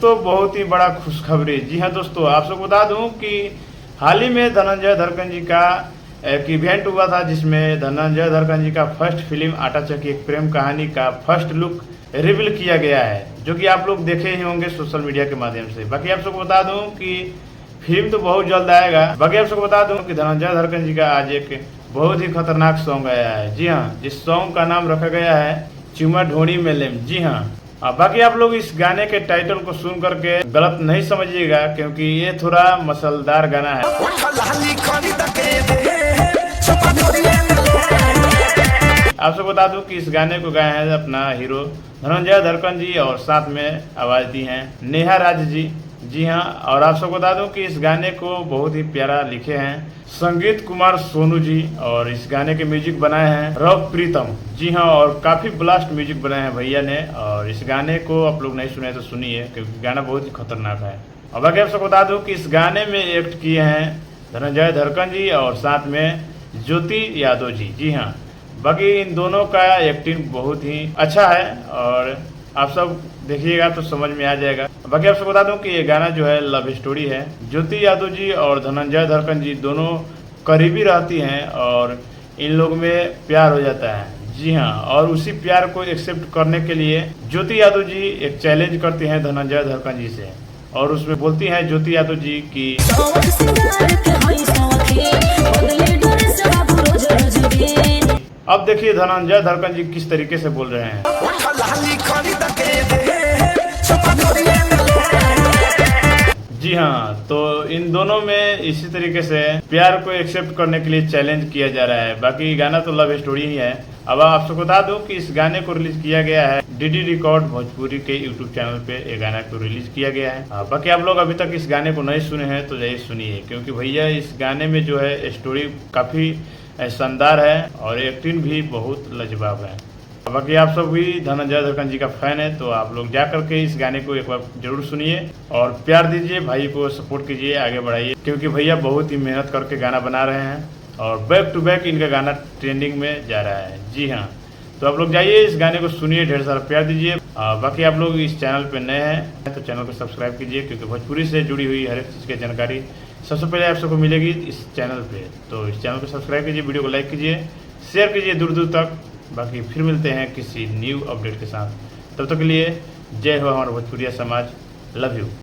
दोस्तों बहुत ही बड़ा खुशखबरी। जी हाँ दोस्तों, आप सबको बता दूं कि हाल ही में धनंजय धरकन जी का एक इवेंट हुआ था जिसमें धनंजय धरकन जी का फर्स्ट फिल्म आटा चक्की एक प्रेम कहानी का फर्स्ट लुक रिवील किया गया है, जो कि आप लोग देखे ही होंगे सोशल मीडिया के माध्यम से। बाकी आप सबको बता दूं कि फिल्म तो बहुत जल्द आएगा। बाकी आप सबको बता दूं कि धनंजय धरकन जी का आज एक बहुत ही खतरनाक सॉन्ग आया है। जी हाँ, जिस सॉन्ग का नाम रखा गया है चुमा ढोणी में लेम। जी हाँ, बाकी आप लोग इस गाने के टाइटल को सुन करके गलत नहीं समझिएगा, क्योंकि ये थोड़ा मसलदार गाना है। आप सबको बता दूं कि इस गाने को गाए हैं अपना हीरो धनंजय धरकन जी और साथ में आवाज दी है नेहा राज जी। जी हाँ, और आप सबको बता दूं कि इस गाने को बहुत ही प्यारा लिखे हैं संगीत कुमार सोनू जी, और इस गाने के म्यूजिक बनाए हैं रव प्रीतम। जी हाँ, और काफी ब्लास्ट म्यूजिक बनाए हैं भैया ने। और इस गाने को आप लोग नहीं सुने तो सुनिए, क्योंकि गाना बहुत ही खतरनाक है। और बाकी आप सबको बता दूं कि इस गाने में एक्ट किए हैं धनंजय धरकन जी और साथ में ज्योति यादव जी। जी हाँ, बाकी इन दोनों का एक्टिंग बहुत ही अच्छा है और आप सब देखिएगा तो समझ में आ जाएगा। बाकी आपसे बता दूं कि ये गाना जो है लव स्टोरी है। ज्योति यादव जी और धनंजय धरकन जी दोनों करीबी रहती हैं और इन लोग में प्यार हो जाता है। जी हाँ, और उसी प्यार को एक्सेप्ट करने के लिए ज्योति यादव जी एक चैलेंज करती हैं धनंजय धरकन जी से, और उसमें बोलती हैं ज्योति यादव जी की अब देखिए धनंजय धरकन जी किस तरीके से बोल रहे हैं। जी हाँ, तो इन दोनों में इसी तरीके से प्यार को एक्सेप्ट करने के लिए चैलेंज किया जा रहा है। बाकी गाना तो लव स्टोरी ही है। अब आप सबको बता दूं कि इस गाने को रिलीज किया गया है डीडी रिकॉर्ड भोजपुरी के यूट्यूब चैनल पे ये गाना को रिलीज किया गया है। बाकी आप लोग अभी तक इस गाने को नहीं सुने हैं तो जाइए सुनिए, क्योंकि भैया इस गाने में जो है स्टोरी काफी शानदार है और एक्टिंग भी बहुत लाजवाब है। बाकी आप सब भी धनंजय धरकन जी का फैन है तो आप लोग जा करके इस गाने को एक बार जरूर सुनिए और प्यार दीजिए, भाई को सपोर्ट कीजिए, आगे बढ़ाइए, क्योंकि भैया बहुत ही मेहनत करके गाना बना रहे हैं और बैक टू बैक इनका गाना ट्रेंडिंग में जा रहा है। जी हाँ, तो आप लोग जाइए इस गाने को सुनिए, ढेर सारा प्यार दीजिए। बाकी आप लोग इस चैनल पे नए हैं तो चैनल को सब्सक्राइब कीजिए, क्योंकि भोजपुरी से जुड़ी हुई हर एक चीज़ की जानकारी सबसे पहले आप सबको मिलेगी इस चैनल पे। तो इस चैनल को सब्सक्राइब कीजिए, वीडियो को लाइक कीजिए, शेयर कीजिए दूर दूर तक। बाकी फिर मिलते हैं किसी न्यू अपडेट के साथ, तब तक के लिए जय हो हमारा भोजपुरिया समाज। Love you.